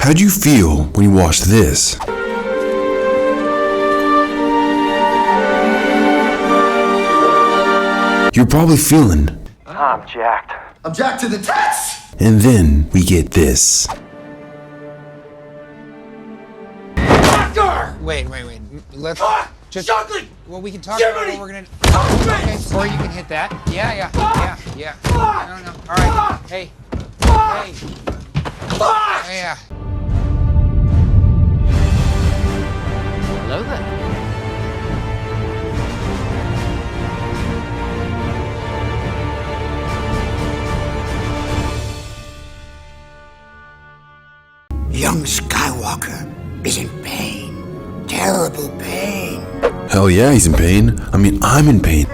How'd you feel when you watched this? You're probably feeling, I'm jacked. I'm jacked to the tits! and then we get this. Wait. Let's just. Chocolate! Well, we can talk about what we're gonna. Okay, or you can hit that. Yeah. No. All right. Hey. Yeah. Hello there. Young Skywalker is in pain. Terrible pain. Hell yeah, he's in pain. I mean, I'm in pain.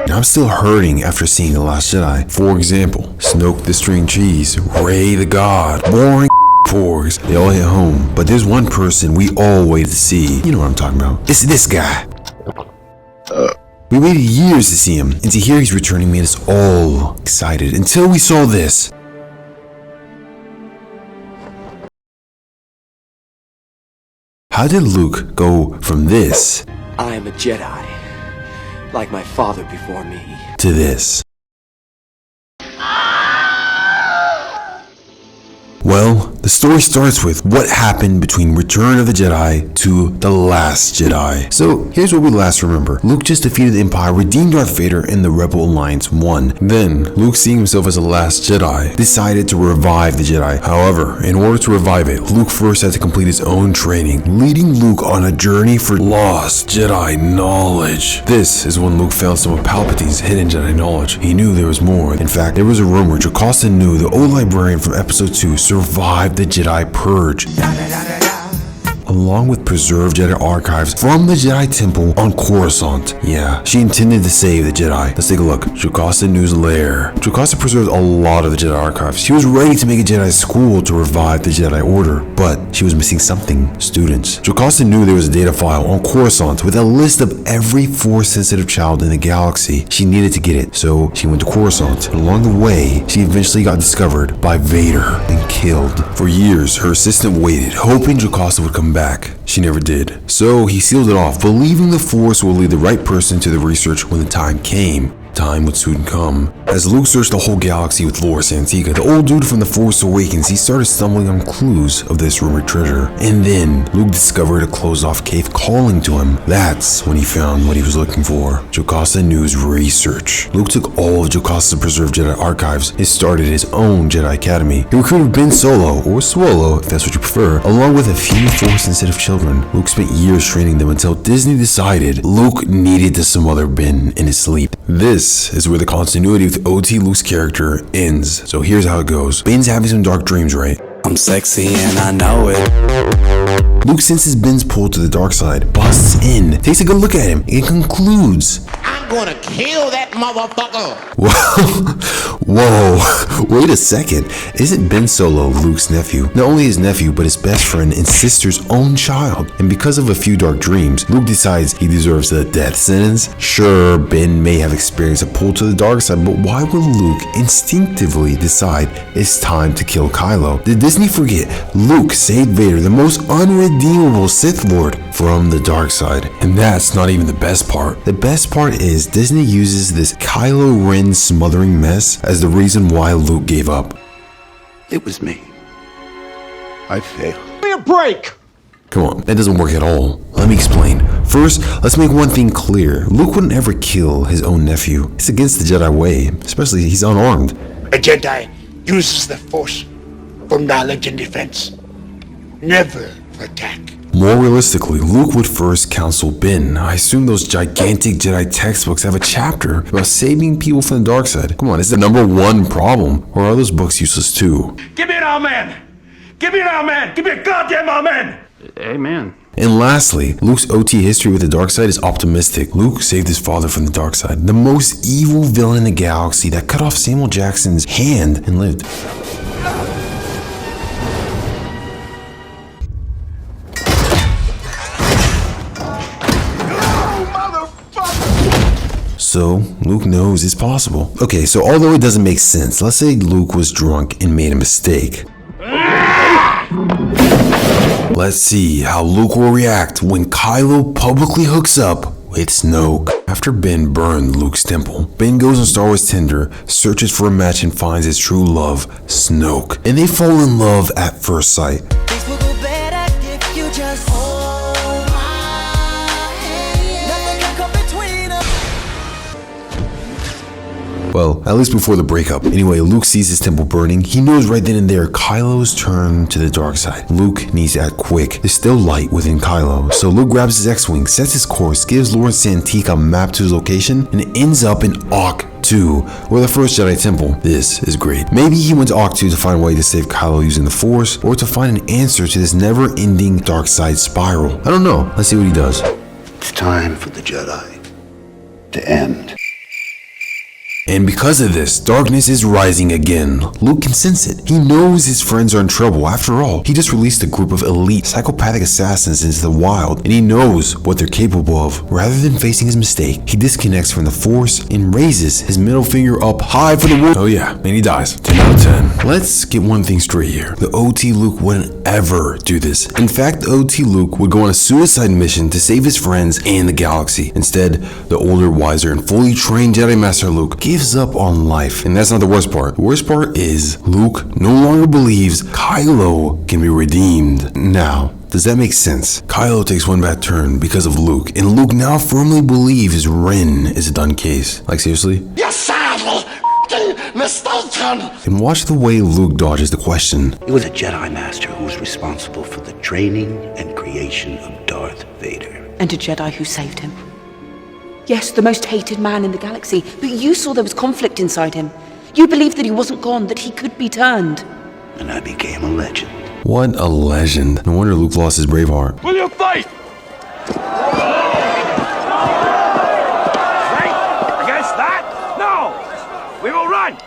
I'm still hurting after seeing The Last Jedi. For example, Snoke the string cheese, Rey the God, boring porgs. They all hit home. But there's one person we all waited to see. You know what I'm talking about. It's this guy. We waited years to see him, and to hear he's returning made us all excited until we saw this. How did Luke go from this I am a Jedi, like my father before me. to this? Well, the story starts with what happened between Return of the Jedi to The Last Jedi. So here's what we last remember. Luke just defeated the Empire, redeemed Darth Vader, and the Rebel Alliance won. Then, Luke, seeing himself as the Last Jedi, decided to revive the Jedi. However, in order to revive it, Luke first had to complete his own training, leading Luke on a journey for lost Jedi knowledge. This is when Luke found some of Palpatine's hidden Jedi knowledge. He knew there was more. In fact, there was a rumor Jocasta knew the old librarian from Episode 2 survived the Jedi Purge, along with preserved Jedi archives from the Jedi Temple on Coruscant. Yeah, she intended to save the Jedi. Let's take a look. Jocasta New's lair. Jocasta preserved a lot of the Jedi archives. She was ready to make a Jedi school to revive the Jedi Order, but she was missing something: students. Jocasta knew there was a data file on Coruscant with a list of every Force-sensitive child in the galaxy. She needed to get it, so she went to Coruscant. And along the way, she eventually got discovered by Vader and killed. For years, her assistant waited, hoping Jocasta would come back. She never did. So he sealed it off, believing the Force will lead the right person to the research when the time came. Time would soon come. As Luke searched the whole galaxy with Loris Antigua, the old dude from The Force Awakens, he started stumbling on clues of this rumored treasure. And then, Luke discovered a closed-off cave calling to him. That's when he found what he was looking for: Jocasta New's research. Luke took all of Jocasta's preserved Jedi archives and started his own Jedi Academy. He recruited Ben Solo, or Swolo if that's what you prefer, along with a few Force-sensitive children. Luke spent years training them until Disney decided Luke needed to smother Ben in his sleep. This is where the continuity with OT Luke's character ends. So here's how it goes. Ben's having some dark dreams, right? I'm sexy and I know it. Luke senses Ben's pull to the dark side, busts in, takes a good look at him, and concludes, I'm gonna kill that motherfucker. Whoa, wait a second. Isn't Ben Solo Luke's nephew? Not only his nephew, but his best friend and sister's own child. And because of a few dark dreams, Luke decides he deserves the death sentence. Sure, Ben may have experienced a pull to the dark side, but why would Luke instinctively decide it's time to kill Kylo? Did Disney forget Luke saved Vader, the most unredeemable Sith Lord, from the dark side? And that's not even the best part. The best part is Disney uses this Kylo Ren smothering mess as the reason why Luke gave up. It was me. I failed. Give me a break! Come on, that doesn't work at all. Let me explain. First, let's make one thing clear. Luke wouldn't ever kill his own nephew. It's against the Jedi way, especially he's unarmed. A Jedi uses the Force for knowledge and defense, never for attack. More realistically, Luke would first counsel Ben. I assume those gigantic Jedi textbooks have a chapter about saving people from the dark side. Come on, it's the #1 problem. Or are those books useless too? Give me an old man! Give me an old man! Give me a goddamn old man! Amen. And lastly, Luke's OT history with the dark side is optimistic. Luke saved his father from the dark side, the most evil villain in the galaxy that cut off Samuel Jackson's hand and lived. So, Luke knows it's possible. Okay, so although it doesn't make sense, let's say Luke was drunk and made a mistake. Let's see how Luke will react when Kylo publicly hooks up with Snoke. After Ben burned Luke's temple, Ben goes on Star Wars Tinder, searches for a match and finds his true love, Snoke. And they fall in love at first sight. Things will go better if you just hold my hand. Nothing can come between us. Well, at least before the breakup. Anyway, Luke sees his temple burning. He knows right then and there Kylo's turned to the dark side. Luke needs to act quick. There's still light within Kylo. So Luke grabs his X-Wing, sets his course, gives Lord Santique a map to his location, and ends up in Ook 2, or the first Jedi Temple. This is great. Maybe he went to Ook 2 to find a way to save Kylo using the Force, or to find an answer to this never-ending dark side spiral. I don't know. Let's see what he does. It's time for the Jedi to end. And because of this, darkness is rising again. Luke can sense it. He knows his friends are in trouble. After all, he just released a group of elite psychopathic assassins into the wild, and he knows what they're capable of. Rather than facing his mistake, he disconnects from the Force and raises his middle finger up high for the world. Oh yeah, and he dies. 10 out of 10. Let's get one thing straight here. The OT Luke wouldn't ever do this. In fact, the OT Luke would go on a suicide mission to save his friends and the galaxy. Instead, the older, wiser, and fully trained Jedi Master Luke gives up on life. And that's not the worst part. The worst part is Luke no longer believes Kylo can be redeemed. Now, does that make sense? Kylo takes one bad turn because of Luke, and Luke now firmly believes Ren is a done case. Like seriously? You're sadly mistaken. And watch the way Luke dodges the question. It was a Jedi Master who was responsible for the training and creation of Darth Vader. And a Jedi who saved him. Yes, the most hated man in the galaxy, but you saw there was conflict inside him. You believed that he wasn't gone, that he could be turned. And I became a legend. What a legend. No wonder Luke lost his Braveheart. Will you fight? Fight? Against that? No! We will run!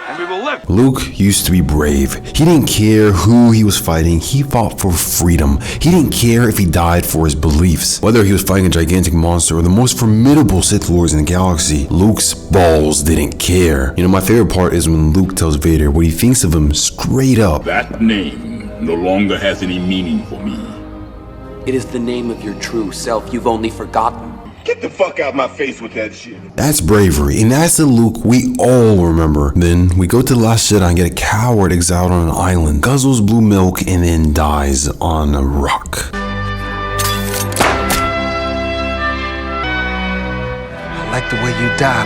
And we will live. Luke used to be brave. He didn't care who he was fighting. He fought for freedom. He didn't care if he died for his beliefs. Whether he was fighting a gigantic monster or the most formidable Sith Lords in the galaxy, Luke's balls didn't care. You know, my favorite part is when Luke tells Vader what he thinks of him straight up. That name no longer has any meaning for me. It is the name of your true self you've only forgotten. Get the fuck out my face with that shit. That's bravery, and that's the Luke we all remember. Then we go to the Last Jedi and get a coward exiled on an island, guzzles blue milk, and then dies on a rock. I like the way you die,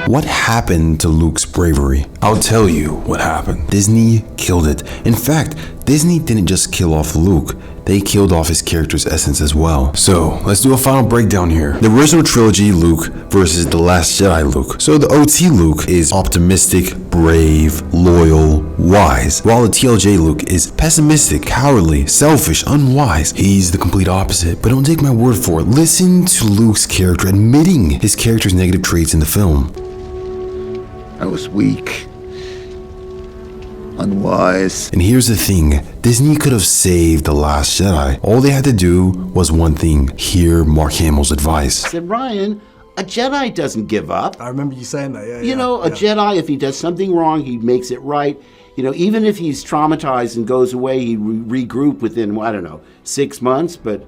boy. What happened to Luke's bravery? I'll tell you what happened. Disney killed it. In fact, Disney didn't just kill off Luke, they killed off his character's essence as well. So, let's do a final breakdown here. The original trilogy Luke versus the Last Jedi Luke. So the OT Luke is optimistic, brave, loyal, wise, while the TLJ Luke is pessimistic, cowardly, selfish, unwise. He's the complete opposite, but don't take my word for it. Listen to Luke's character admitting his character's negative traits in the film. I was weak, unwise. And here's the thing, Disney could have saved The Last Jedi. All they had to do was one thing, hear Mark Hamill's advice. I said, Ryan, a Jedi doesn't give up. I remember you saying that, yeah. You know, a Jedi, if he does something wrong, he makes it right. You know, even if he's traumatized and goes away, he'd regroup within, I don't know, 6 months, but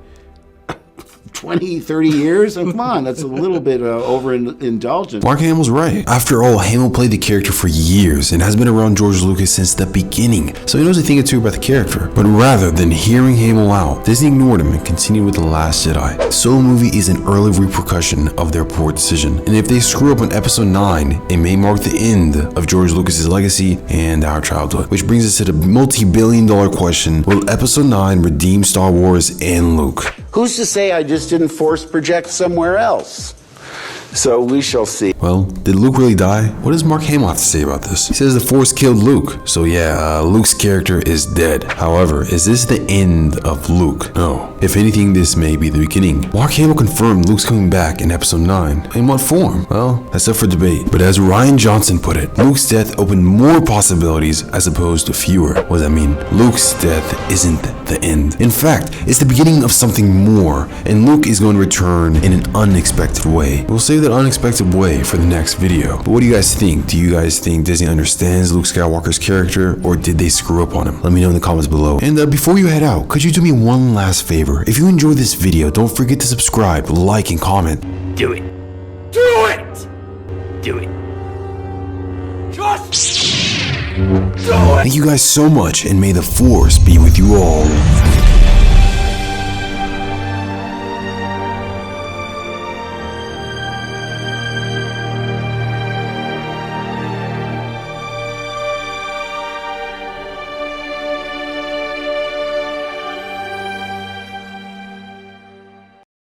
20, 30 years? And come on, that's a little bit overindulgent. Mark Hamill's right. After all, Hamill played the character for years and has been around George Lucas since the beginning, so he knows a thing or two about the character. But rather than hearing Hamill out, Disney ignored him and continued with The Last Jedi. The Solo movie is an early repercussion of their poor decision, and if they screw up on Episode 9, it may mark the end of George Lucas's legacy and our childhood. Which brings us to the multi-billion-dollar question, will Episode 9 redeem Star Wars and Luke? Who's to say I just didn't force project somewhere else? So we shall see. Well, did Luke really die? What does Mark Hamill have to say about this? He says the Force killed Luke. So yeah, Luke's character is dead. However, is this the end of Luke? No. If anything, this may be the beginning. Mark Hamill confirmed Luke's coming back in Episode 9. In what form? Well, that's up for debate. But as Rian Johnson put it, Luke's death opened more possibilities as opposed to fewer. What does that mean? Luke's death isn't not the end. In fact, it's the beginning of something more, and Luke is going to return in an unexpected way. We'll save that unexpected way for the next video. But what do you guys think? Do you guys think Disney understands Luke Skywalker's character, or did they screw up on him? Let me know in the comments below. And before you head out, could you do me one last favor? If you enjoyed this video, don't forget to subscribe, like, and comment. Do it. Do it! Do it. Just do it! Thank you guys so much, and may the Force be with you all.